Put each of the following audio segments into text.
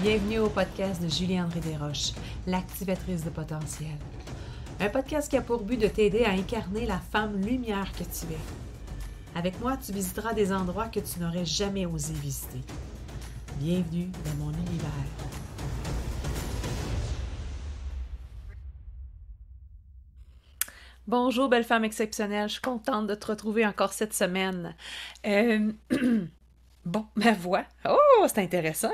Bienvenue au podcast de Julie-André Desroches, l'activatrice de potentiel. Un podcast qui a pour but de t'aider à incarner la femme lumière que tu es. Avec moi, tu visiteras des endroits que tu n'aurais jamais osé visiter. Bienvenue dans mon univers. Bonjour, belle femme exceptionnelle. Je suis contente de te retrouver encore cette semaine. Bon, ma voix. Oh, c'est intéressant.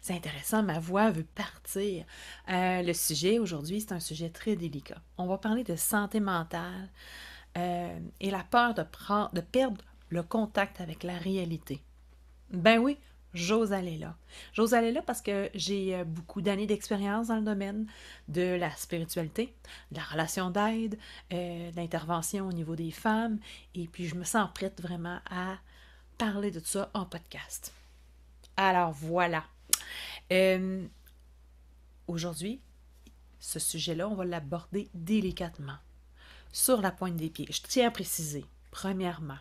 C'est intéressant, ma voix veut partir. Le sujet aujourd'hui, c'est un sujet très délicat. On va parler de santé mentale et la peur de perdre le contact avec la réalité. Ben oui, j'ose aller là. J'ose aller là parce que j'ai beaucoup d'années d'expérience dans le domaine de la spiritualité, de la relation d'aide, de l'intervention au niveau des femmes, et puis je me sens prête vraiment à parler de tout ça en podcast. Alors voilà. Aujourd'hui, ce sujet-là, on va l'aborder délicatement, sur la pointe des pieds. Je tiens à préciser, premièrement,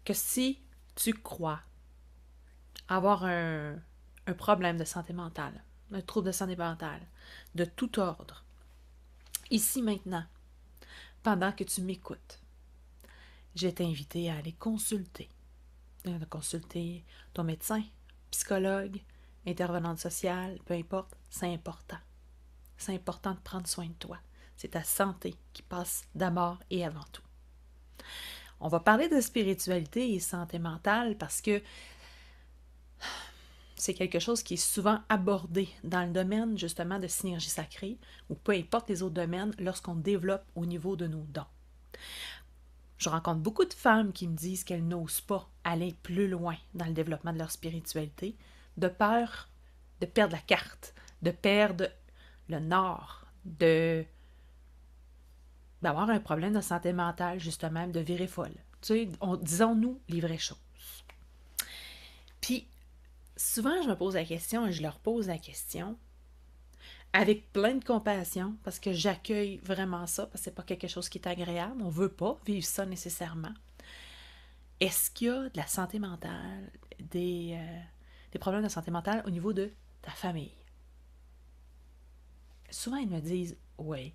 que si tu crois avoir un problème de santé mentale, un trouble de santé mentale, de tout ordre, ici maintenant, pendant que tu m'écoutes, je vais t'inviter à aller consulter ton médecin, psychologue, intervenante sociale, peu importe, c'est important. C'est important de prendre soin de toi. C'est ta santé qui passe d'abord et avant tout. On va parler de spiritualité et santé mentale parce que c'est quelque chose qui est souvent abordé dans le domaine justement de synergie sacrée ou peu importe les autres domaines lorsqu'on développe au niveau de nos dons. Je rencontre beaucoup de femmes qui me disent qu'elles n'osent pas aller plus loin dans le développement de leur spiritualité, de peur de perdre la carte, de perdre le nord, d'avoir un problème de santé mentale, justement, de virer folle. Tu sais, disons-nous les vraies choses. Puis, souvent, je me pose la question et je leur pose la question avec plein de compassion, parce que j'accueille vraiment ça, parce que c'est pas quelque chose qui est agréable. On veut pas vivre ça nécessairement. Est-ce qu'il y a de la santé mentale, des problèmes de santé mentale au niveau de ta famille? Souvent, ils me disent « Oui,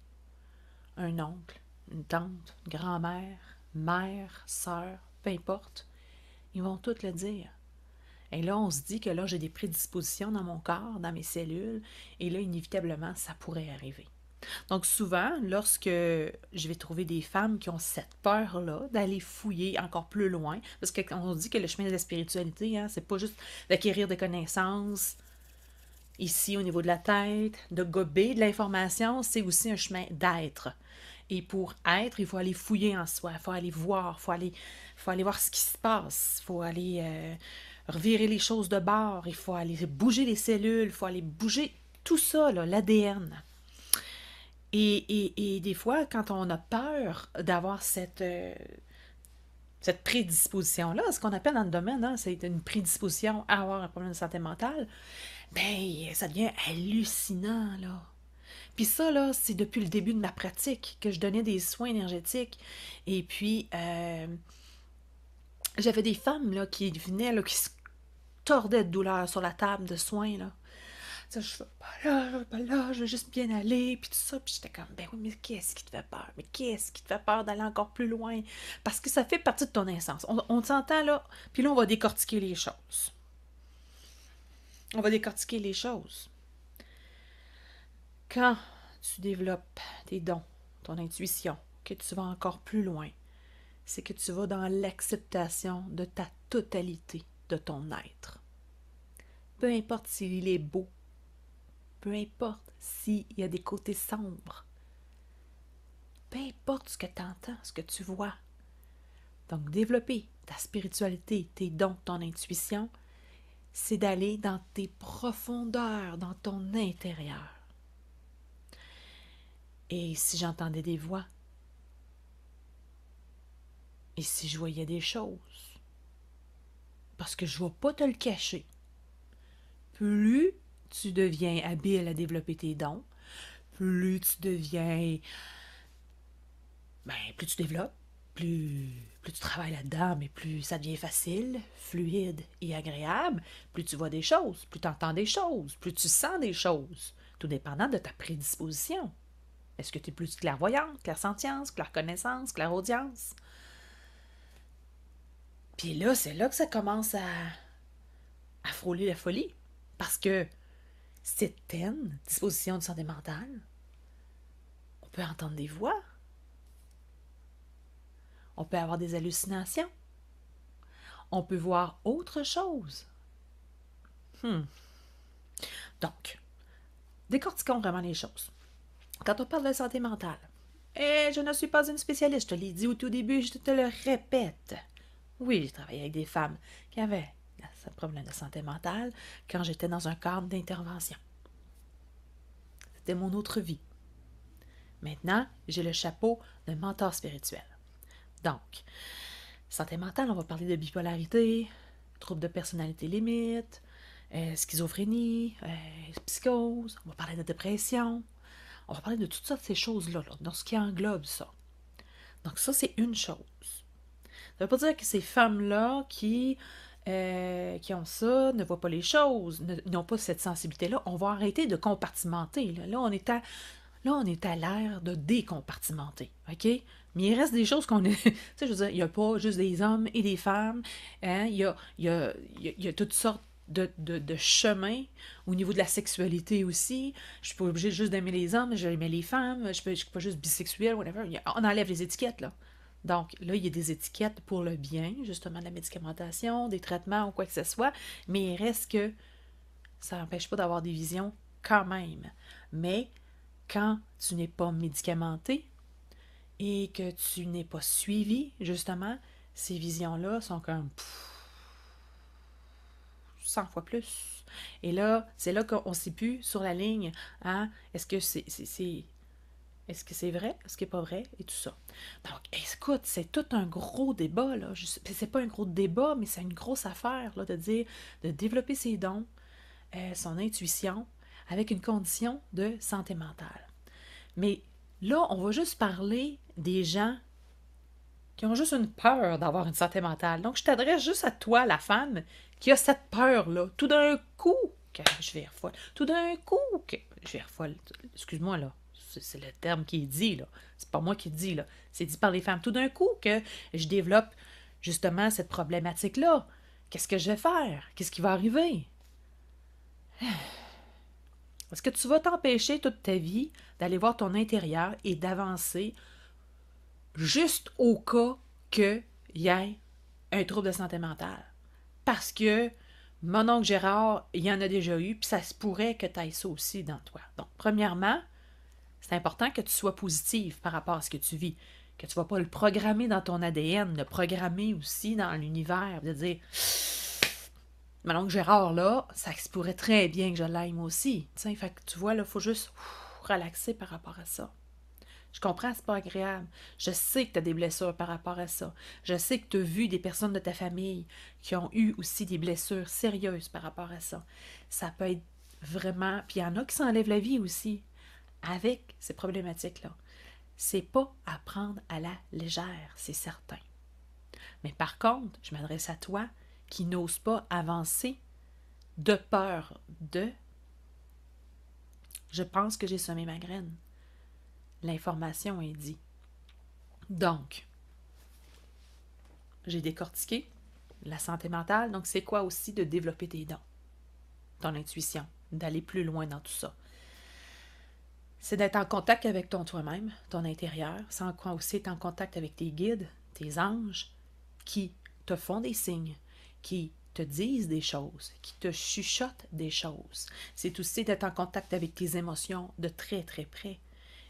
un oncle, une tante, une grand-mère, mère, sœur, peu importe. » Ils vont tous le dire. Et là, on se dit que là, j'ai des prédispositions dans mon corps, dans mes cellules, et là, inévitablement, ça pourrait arriver. Donc souvent, lorsque je vais trouver des femmes qui ont cette peur-là d'aller fouiller encore plus loin, parce qu'on dit que le chemin de la spiritualité, c'est pas juste d'acquérir des connaissances ici au niveau de la tête, de gober de l'information, c'est aussi un chemin d'être. Et pour être, il faut aller fouiller en soi, il faut aller voir, il faut aller voir ce qui se passe, il faut aller revirer les choses de bord, il faut aller bouger les cellules, il faut aller bouger tout ça, là, l'ADN. Et des fois, quand on a peur d'avoir cette prédisposition-là, ce qu'on appelle dans le domaine, c'est une prédisposition à avoir un problème de santé mentale, ben, ça devient hallucinant, là. Puis ça, là, c'est depuis le début de ma pratique que je donnais des soins énergétiques. Et puis, j'avais des femmes, là, qui venaient, là, qui se tordaient de douleur sur la table de soins, là. Ça, je veux pas là, je veux juste bien aller, puis tout ça. Puis j'étais comme, ben oui, mais qu'est-ce qui te fait peur? Mais qu'est-ce qui te fait peur d'aller encore plus loin? Parce que ça fait partie de ton essence. On s'entend, là, puis là, on va décortiquer les choses. On va décortiquer les choses. Quand tu développes tes dons, ton intuition, que tu vas encore plus loin, c'est que tu vas dans l'acceptation de ta totalité de ton être. Peu importe s'il est beau, peu importe s'il y a des côtés sombres, peu importe ce que tu entends, ce que tu vois. Donc, développer ta spiritualité, tes dons, ton intuition, c'est d'aller dans tes profondeurs, dans ton intérieur. Et si j'entendais des voix, et si je voyais des choses, parce que je ne vais pas te le cacher, plus tu deviens habile à développer tes dons, plus tu deviens, plus tu développes, plus tu travailles là-dedans, mais plus ça devient facile, fluide et agréable, plus tu vois des choses, plus tu entends des choses, plus tu sens des choses, tout dépendant de ta prédisposition. Est-ce que tu es plus clairvoyante, clairsentience, clairconnaissance, clairaudience? Puis là, c'est là que ça commence à frôler la folie. Parce que certaines dispositions de santé mentale, on peut entendre des voix, on peut avoir des hallucinations, on peut voir autre chose. Donc, décortiquons vraiment les choses. Quand on parle de santé mentale, et je ne suis pas une spécialiste, je te l'ai dit au tout début, je te le répète. Oui, j'ai travaillé avec des femmes qui avaient ce problème de santé mentale quand j'étais dans un cadre d'intervention. C'était mon autre vie. Maintenant, j'ai le chapeau de mentor spirituel. Donc, santé mentale, on va parler de bipolarité, troubles de personnalité limite, schizophrénie, psychose, on va parler de dépression, on va parler de toutes sortes de ces choses-là, dans ce qui englobe ça. Donc ça, c'est une chose. Ça ne veut pas dire que ces femmes-là qui ont ça ne voient pas les choses, n'ont pas cette sensibilité-là. On va arrêter de compartimenter. Là, on est à l'ère de décompartimenter, OK? Mais il reste des choses qu'on est... Tu sais, je veux dire, il n'y a pas juste des hommes et des femmes. Hein? Il y a toutes sortes de chemins au niveau de la sexualité aussi. Je suis pas obligée juste d'aimer les hommes, je vais aimer les femmes. Je suis pas juste bisexuelle, whatever. On enlève les étiquettes, là. Donc, là, il y a des étiquettes pour le bien, justement, de la médicamentation, des traitements ou quoi que ce soit, mais il reste que ça n'empêche pas d'avoir des visions quand même. Mais quand tu n'es pas médicamenté et que tu n'es pas suivi, justement, ces visions-là sont comme 100 fois plus. Et là, c'est là qu'on ne sait plus sur la ligne, hein, est-ce que est-ce que c'est vrai? Est-ce que c'est pas vrai? Et tout ça. Donc, écoute, c'est tout un gros débat, là. C'est pas un gros débat, mais c'est une grosse affaire, là, de développer ses dons, son intuition, avec une condition de santé mentale. Mais là, on va juste parler des gens qui ont juste une peur d'avoir une santé mentale. Donc, je t'adresse juste à toi, la femme, qui a cette peur-là. Tout d'un coup, que je vais folle. Tout d'un coup, que je vais folle. Excuse-moi, là. C'est le terme qui est dit, là. C'est pas moi qui le dis, là. C'est dit par les femmes. Tout d'un coup que je développe justement cette problématique-là. Qu'est-ce que je vais faire? Qu'est-ce qui va arriver? Est-ce que tu vas t'empêcher toute ta vie d'aller voir ton intérieur et d'avancer juste au cas qu'il y ait un trouble de santé mentale? Parce que mon oncle Gérard, il y en a déjà eu, puis ça se pourrait que tu aies ça aussi dans toi. Donc, premièrement, c'est important que tu sois positive par rapport à ce que tu vis, que tu ne vas pas le programmer dans ton ADN, le programmer aussi dans l'univers, de dire « Mon oncle Gérard, là, ça se pourrait très bien que je l'aime aussi. » Fait que tu vois, là, il faut juste relaxer par rapport à ça. Je comprends, c'est pas agréable. Je sais que tu as des blessures par rapport à ça. Je sais que tu as vu des personnes de ta famille qui ont eu aussi des blessures sérieuses par rapport à ça. Ça peut être vraiment... Puis il y en a qui s'enlèvent la vie aussi avec ces problématiques-là. C'est pas à prendre à la légère, c'est certain. Mais par contre, je m'adresse à toi qui n'ose pas avancer de peur de... Je pense que j'ai semé ma graine. L'information est dit. Donc, j'ai décortiqué la santé mentale. Donc, c'est quoi aussi de développer tes dons, ton intuition, d'aller plus loin dans tout ça. C'est d'être en contact avec ton toi-même, ton intérieur. C'est aussi être en contact avec tes guides, tes anges, qui te font des signes, qui te disent des choses, qui te chuchotent des choses. C'est aussi d'être en contact avec tes émotions de très, très près.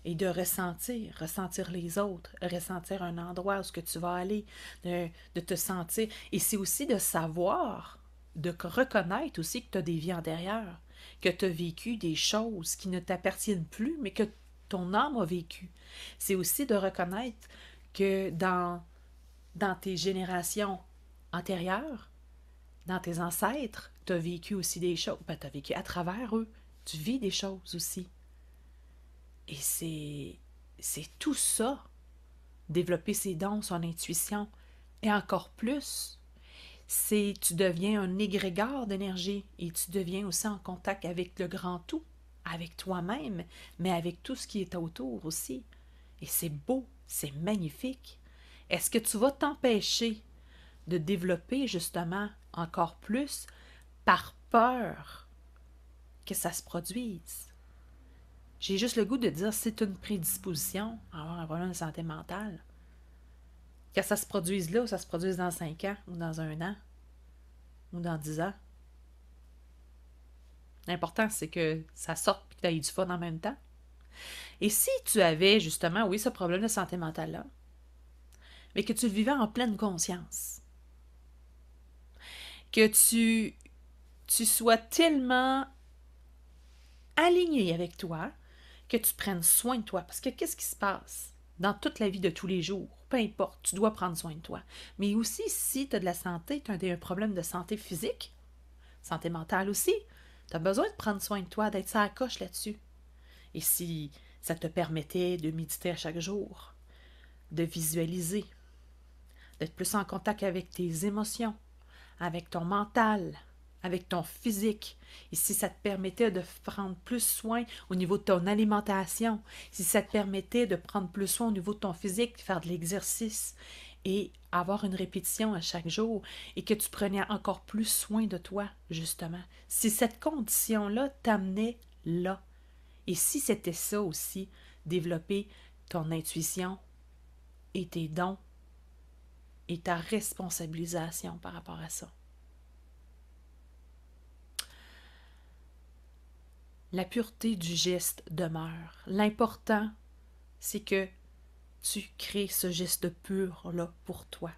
Et de ressentir les autres, ressentir un endroit où ce que tu vas aller, de te sentir. Et c'est aussi de savoir, de reconnaître aussi que tu as des vies antérieures, que tu as vécu des choses qui ne t'appartiennent plus, mais que ton âme a vécu. C'est aussi de reconnaître que dans tes générations antérieures, dans tes ancêtres, tu as vécu aussi des choses. Ben, tu as vécu à travers eux. Tu vis des choses aussi. Et c'est tout ça développer ses dons, son intuition, et encore plus, c'est tu deviens un égrégore d'énergie et tu deviens aussi en contact avec le grand tout, avec toi-même, mais avec tout ce qui est autour aussi. Et c'est beau, c'est magnifique. Est-ce que tu vas t'empêcher de développer justement encore plus par peur que ça se produise? J'ai juste le goût de dire c'est une prédisposition à avoir un problème de santé mentale. Que ça se produise là ou ça se produise dans 5 ans ou dans 1 an ou dans 10 ans. L'important, c'est que ça sorte et que tu aies du fun en même temps. Et si tu avais justement, oui, ce problème de santé mentale-là, mais que tu le vivais en pleine conscience, que tu sois tellement aligné avec toi, que tu prennes soin de toi. Parce que qu'est-ce qui se passe dans toute la vie de tous les jours? Peu importe, tu dois prendre soin de toi. Mais aussi, si tu as de la santé, tu as un problème de santé physique, santé mentale aussi, tu as besoin de prendre soin de toi, d'être ça à coche là-dessus. Et si ça te permettait de méditer à chaque jour, de visualiser, d'être plus en contact avec tes émotions, avec ton mental, avec ton physique, et si ça te permettait de prendre plus soin au niveau de ton alimentation, si ça te permettait de prendre plus soin au niveau de ton physique, faire de l'exercice et avoir une répétition à chaque jour, et que tu prenais encore plus soin de toi, justement, si cette condition-là t'amenait là, et si c'était ça aussi, développer ton intuition et tes dons et ta responsabilisation par rapport à ça. La pureté du geste demeure. L'important, c'est que tu crées ce geste pur-là pour toi.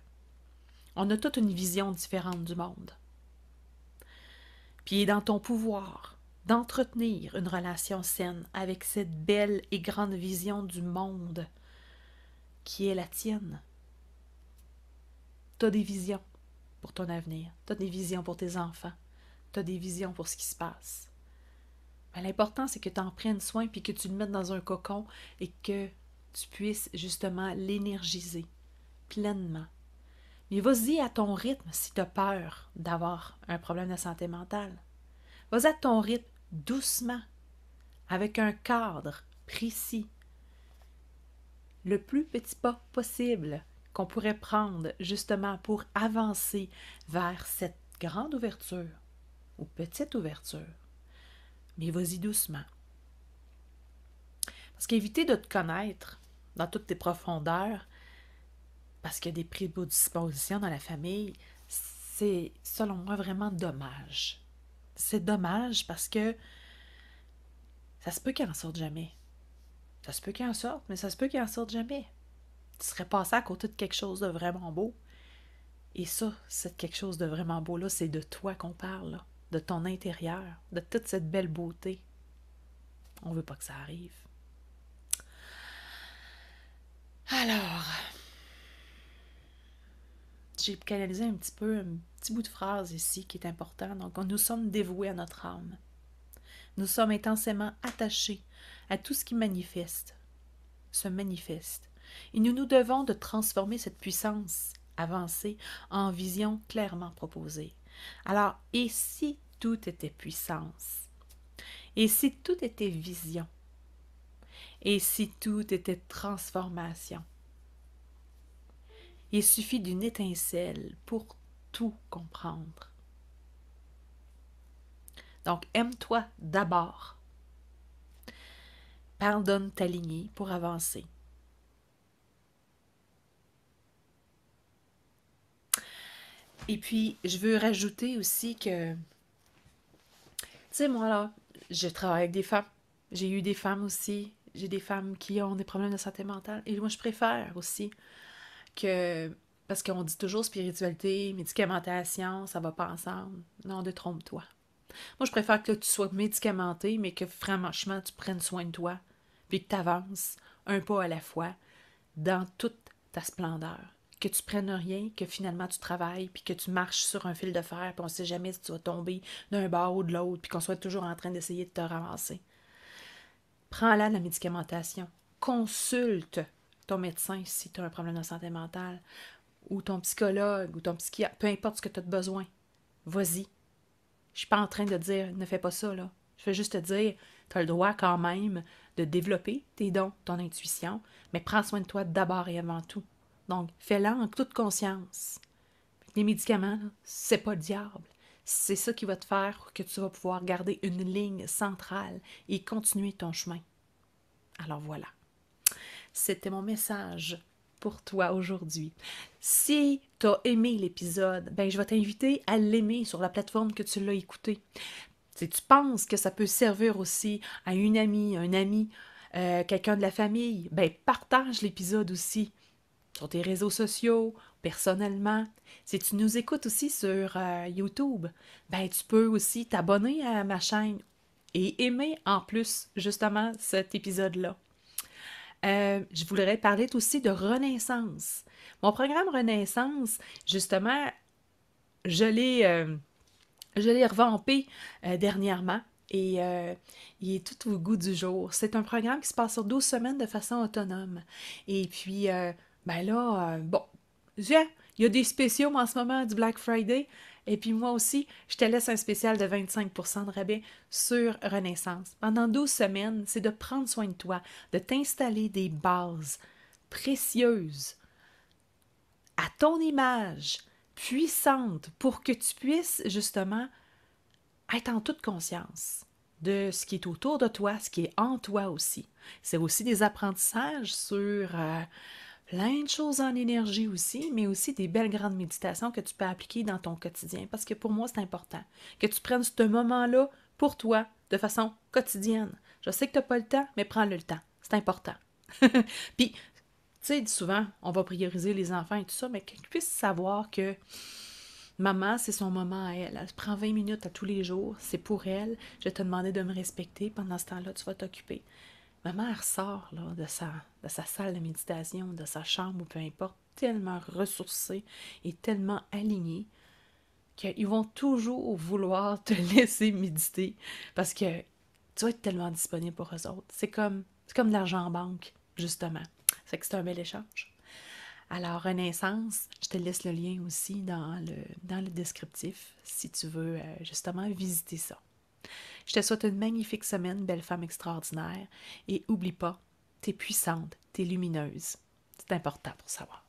On a toute une vision différente du monde. Puis il est dans ton pouvoir d'entretenir une relation saine avec cette belle et grande vision du monde qui est la tienne. Tu as des visions pour ton avenir, tu as des visions pour tes enfants, tu as des visions pour ce qui se passe. Mais l'important, c'est que tu en prennes soin puis que tu le mettes dans un cocon et que tu puisses justement l'énergiser pleinement. Mais vas-y à ton rythme si tu as peur d'avoir un problème de santé mentale. Vas-y à ton rythme, doucement, avec un cadre précis. Le plus petit pas possible qu'on pourrait prendre justement pour avancer vers cette grande ouverture ou petite ouverture. Mais vas-y doucement. Parce qu'éviter de te connaître dans toutes tes profondeurs, parce qu'il y a des prédispositions dans la famille, c'est, selon moi, vraiment dommage. C'est dommage parce que ça se peut qu'il en sorte jamais. Ça se peut qu'il en sorte, mais ça se peut qu'il en sorte jamais. Tu serais passé à côté de quelque chose de vraiment beau. Et ça, c'est quelque chose de vraiment beau-là, c'est de toi qu'on parle, là, de ton intérieur, de toute cette belle beauté. On veut pas que ça arrive. Alors, j'ai canalisé un petit peu, un petit bout de phrase ici qui est important. Donc, nous sommes dévoués à notre âme. Nous sommes intensément attachés à tout ce qui se manifeste. Et nous nous devons de transformer cette puissance avancée en vision clairement proposée. Alors, et si tout était puissance? Et si tout était vision? Et si tout était transformation? Il suffit d'une étincelle pour tout comprendre. Donc, aime-toi d'abord. Pardonne ta lignée pour avancer. Et puis, je veux rajouter aussi que, tu sais, moi là, je travaille avec des femmes. J'ai eu des femmes aussi. J'ai des femmes qui ont des problèmes de santé mentale. Et moi, je préfère aussi que, parce qu'on dit toujours spiritualité, médicamentation, ça va pas ensemble. Non, détrompe-toi. Moi, je préfère que tu sois médicamenté, mais que franchement, tu prennes soin de toi, puis que tu avances un pas à la fois dans toute ta splendeur. Que tu prennes rien, que finalement tu travailles, puis que tu marches sur un fil de fer, puis on ne sait jamais si tu vas tomber d'un bord ou de l'autre, puis qu'on soit toujours en train d'essayer de te ramasser. Prends-la la médicamentation. Consulte ton médecin si tu as un problème de santé mentale, ou ton psychologue, ou ton psychiatre, peu importe ce que tu as besoin. Vas-y. Je suis pas en train de dire ne fais pas ça, là. Je veux juste te dire, tu as le droit quand même de développer tes dons, ton intuition, mais prends soin de toi d'abord et avant tout. Donc, fais-le en toute conscience. Les médicaments, là, c'est pas le diable. C'est ça qui va te faire que tu vas pouvoir garder une ligne centrale et continuer ton chemin. Alors voilà. C'était mon message pour toi aujourd'hui. Si tu as aimé l'épisode, ben je vais t'inviter à l'aimer sur la plateforme que tu l'as écouté. Si tu penses que ça peut servir aussi à une amie, un ami, quelqu'un de la famille, ben partage l'épisode aussi sur tes réseaux sociaux, personnellement. Si tu nous écoutes aussi sur YouTube, ben tu peux aussi t'abonner à ma chaîne et aimer en plus justement cet épisode-là. Je voudrais parler aussi de Renaissance. Mon programme Renaissance, justement, je l'ai revampé dernièrement et il est tout au goût du jour. C'est un programme qui se passe sur 12 semaines de façon autonome. Et puis, ben là, bon, il y a des spéciaux en ce moment du Black Friday. Et puis moi aussi, je te laisse un spécial de 25% de rabais sur Renaissance. Pendant 12 semaines, c'est de prendre soin de toi, de t'installer des bases précieuses à ton image, puissantes, pour que tu puisses justement être en toute conscience de ce qui est autour de toi, ce qui est en toi aussi. C'est aussi des apprentissages sur plein de choses en énergie aussi, mais aussi des belles grandes méditations que tu peux appliquer dans ton quotidien. Parce que pour moi, c'est important que tu prennes ce moment-là pour toi de façon quotidienne. Je sais que tu n'as pas le temps, mais prends-le le temps. C'est important. Puis, tu sais, souvent, on va prioriser les enfants et tout ça, mais qu'ils puissent savoir que maman, c'est son moment à elle. Elle se prend 20 minutes à tous les jours. C'est pour elle. Je vais te demander de me respecter. Pendant ce temps-là, tu vas t'occuper. Maman, elle ressort là, de sa salle de méditation, de sa chambre ou peu importe, tellement ressourcée et tellement alignée qu'ils vont toujours vouloir te laisser méditer parce que tu vas être tellement disponible pour eux autres. C'est comme de l'argent en banque, justement. C'est un bel échange. Alors, Renaissance, je te laisse le lien aussi dans le descriptif si tu veux justement visiter ça. Je te souhaite une magnifique semaine, belle femme extraordinaire, et oublie pas, t'es puissante, t'es lumineuse. C'est important pour savoir.